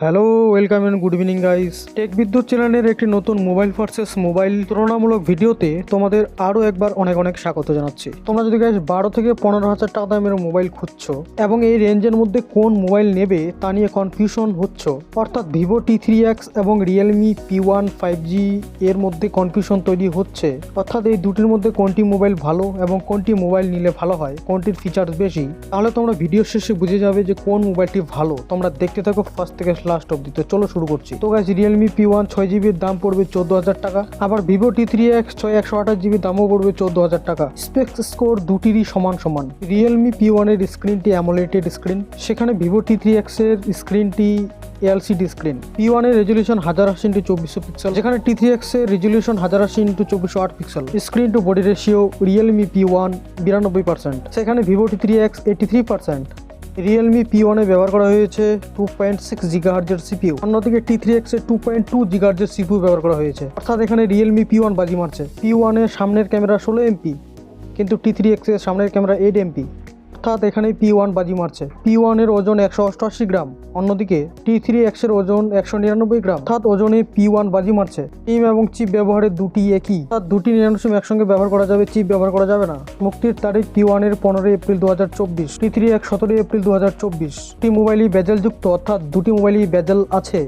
Hello, welcome and good evening guys. Tech Bidyut চ্যানেলের একটি নতুন মোবাইল ভার্সেস মোবাইল তুলনামূলক ভিডিওতে তোমাদের আরও একবার অনেক অনেক স্বাগত জানাচ্ছি। তোমরা যদি গাইস 12 থেকে 15,000 টাকা দামের মোবাইল খুঁজছো এবং এই রেঞ্জের মধ্যে কোন মোবাইল নেবে তা নিয়ে কনফিউশন হচ্ছ, অর্থাৎ ভিভো T3X এবং রিয়েলমি P1 5G এর মধ্যে কনফিউশন তৈরি হচ্ছে, অর্থাৎ এই দুটির মধ্যে কোনটি মোবাইল ভালো এবং কোনটি মোবাইল নিলে ভালো হয়, কোনটির ফিচার্স বেশি, তাহলে তোমরা ভিডিও শেষে বুঝে যাবে যে কোন মোবাইলটি ভালো। তোমরা দেখতে থাকো ফার্স্ট থেকে লাস্ট অব্দি। তো চলো শুরু করছি। তো গাইস, রিয়েলমি P1 6GB দাম পড়বে 14,000 টাকা, আবার ভিভো T3X 128GB দামও পড়বে 14,000 টাকা। স্পেক্স স্কোর দুটিরই সমান সমান। রিয়েলমি P1 এর স্ক্রিনটি অ্যামোলেড স্ক্রিন, সেখানে ভিভো T3X এর স্ক্রিনটি LCD স্ক্রিন। P1 এর রেজলিউশন 1080x2400 পিক্সেল, যেখানে T3X এর resolution 1080x2408 pixel. Screen to body ratio Realme P1 92%, সেখানে ভিভো T3X 83%। রিয়েলমি P1 এ ব্যবহার করা হয়েছে 2.6 GHz এর CPU, অন্যদিকে T3X এর 2.2 GHz এর CPU ব্যবহার করা হয়েছে। অর্থাৎ এখানে রিয়েলমি P1 বাজি মারছে। P1 এর সামনের ক্যামেরা 16 MP, কিন্তু T3X এর সামনের ক্যামেরা 8 MP, অর্থাৎ এখানে P1 বাজি মারছে। P1 এর ওজন 188 গ্রাম, অন্যদিকে T3X এর ওজন 199 গ্রাম, অর্থাৎ ওজনে P1 বাজি মারছে। সিম এবং চিপ ব্যবহারের দুটি একই, অর্থাৎ দুটি ন্যানো সিম একসঙ্গে ব্যবহার করা যাবে, চিপ ব্যবহার করা যাবে না। মুক্তির তারিখ P1 এর 15 এপ্রিল 2024, T3X 17 এপ্রিল 2024। দুটি মোবাইলই বেজেল যুক্ত, অর্থাৎ দুটি মোবাইলই বেজেল আছে,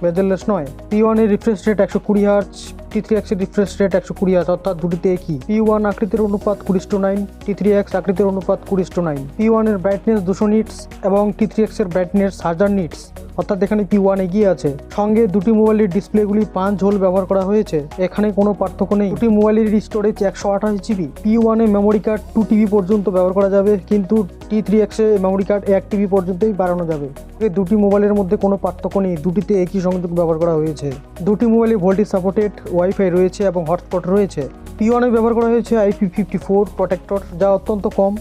বেজেললেস নয়। P1 এর রিফ্রেশ রেট 120 Hz, T3X এর রিফ্রেশ রেট 120 Hz, অর্থাৎ দুটিতে একই। P1 আকৃতির অনুপাত 20:9, T3X আকৃতির অনুপাত 20:9। P1 এর ব্রাইটনেস 200 নিটস এবং T3X এর ব্রাইটনেস 1000 নিটস, অর্থাৎ এখানে P1 এগিয়ে আছে। সঙ্গে দুটি মোবাইলের ডিসপ্লেগুলি 5 হোল ব্যবহার করা হয়েছে, এখানে কোনো পার্থক্য নেই। দুটি মোবাইলের স্টোরেজ 128GB। P1 এ মেমোরি কার্ড 2TB পর্যন্ত ব্যবহার করা যাবে, কিন্তু T3X এ মেমোরি কার্ড 1TB পর্যন্তই বাড়ানো যাবে। এই দুটি মোবাইলের মধ্যে কোনো পার্থক্য নেই, দুটিতে একই সংযোগ ব্যবহার করা হয়েছে। দুটি মোবাইলে ভোল্টেজ সাপোর্টেড ওয়াইফাই রয়েছে এবং হটস্পট রয়েছে। P1 এ ব্যবহার করা হয়েছে IP54 প্রোটেক্টর, যা অত্যন্ত কম,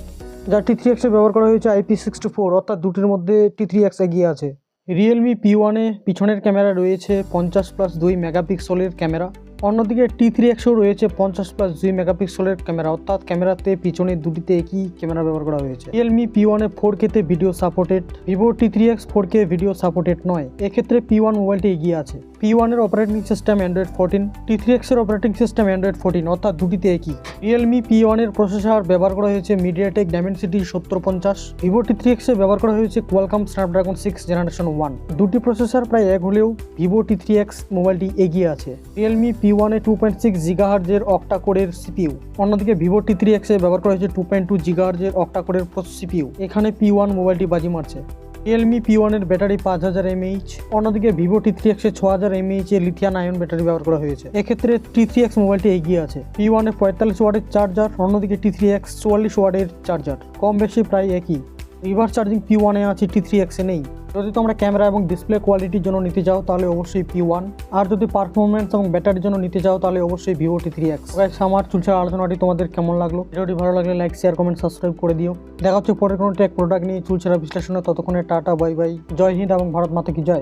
যা T3X এ ব্যবহার করা হয়েছে IP64, অর্থাৎ দুটির মধ্যে T3X এগিয়ে আছে। রিয়েলমি P1 এ পিছনের ক্যামেরা রয়েছে 50+2 মেগাপিক্সেলের ক্যামেরা, অন্যদিকে T3X-ও রয়েছে 50+2 মেগাপিক্সেলের ক্যামেরা, অর্থাৎ ক্যামেরাতে পিছনে দুটিতে একই ক্যামেরা ব্যবহার করা হয়েছে। রিয়েলমি P1 এ 4K তে video supported, Vivo T3X 4K video supported নয়, এক্ষেত্রে P1 মোবাইলটি এগিয়ে আছে। P1 এর অপারেটিং সিস্টেম অ্যান্ড্রয়েড 14, T3X এর অপারেটিং সিস্টেম অ্যান্ড্রয়েড 14, অর্থাৎ দুটিতে একই। রিয়েলমি P1 এর প্রসেসর ব্যবহার করা হয়েছে মিডিয়াটেক ডাইমেনসিটি 7050, ভিভো T3X এ ব্যবহার করা হয়েছে কোয়ালকম স্ন্যাপড্রাগন 6 জেনারেশন 1। দুটি প্রসেসর প্রায় এক হলেও ভিভো T3X মোবাইলটি এগিয়ে আছে। রিয়েলমি P1 এ 2.6 GHz এর অক্টা কোরের CPU, অন্যদিকে ভিভো T3X এ ব্যবহার করা হয়েছে 2.2 GHz এর অক্টা কোরের CPU, এখানে P1 মোবাইলটি বাজি মারছে। রিয়েলমি P1 এর ব্যাটারি 5000 mAh, অন্যদিকে ভিভো T3X এ 6000 mAh এর লিথিয়াম আয়ন ব্যাটারি ব্যবহার করা হয়েছে, এক্ষেত্রে T3X মোবাইলটি এগিয়ে আছে। P1 এ 45 ওয়াটের চার্জার, অন্যদিকে T3X 44 ওয়াটের চার্জার, কম বেশি প্রায় একই। রিভার্স চার্জিং P1 এ আছে, T3X এ নেই। যদি তোমরা ক্যামেরা এবং ডিসপ্লে কোয়ালিটির জন্য নিতে চাও তাহলে অবশ্যই P1, আর যদি পারফরমেন্স এবং ব্যাটারির জন্য নিতে চাও তাহলে অবশ্যই ভিভো T3X। গাইস, আমার চুলছাড়া আলোচনাটি তোমাদের কেমন লাগলো? ভিডিওটি ভালো লাগলে লাইক, শেয়ার, কমেন্ট, সাবস্ক্রাইব করে দিও। দেখা হচ্ছে পরের কোনো টেক প্রোডাক্ট নিয়ে চুলছাড়া বিশ্লেষণে। ততক্ষণে টাটা, বাই বাই, জয় হিন্দ এবং ভারত মাতা কি জয়।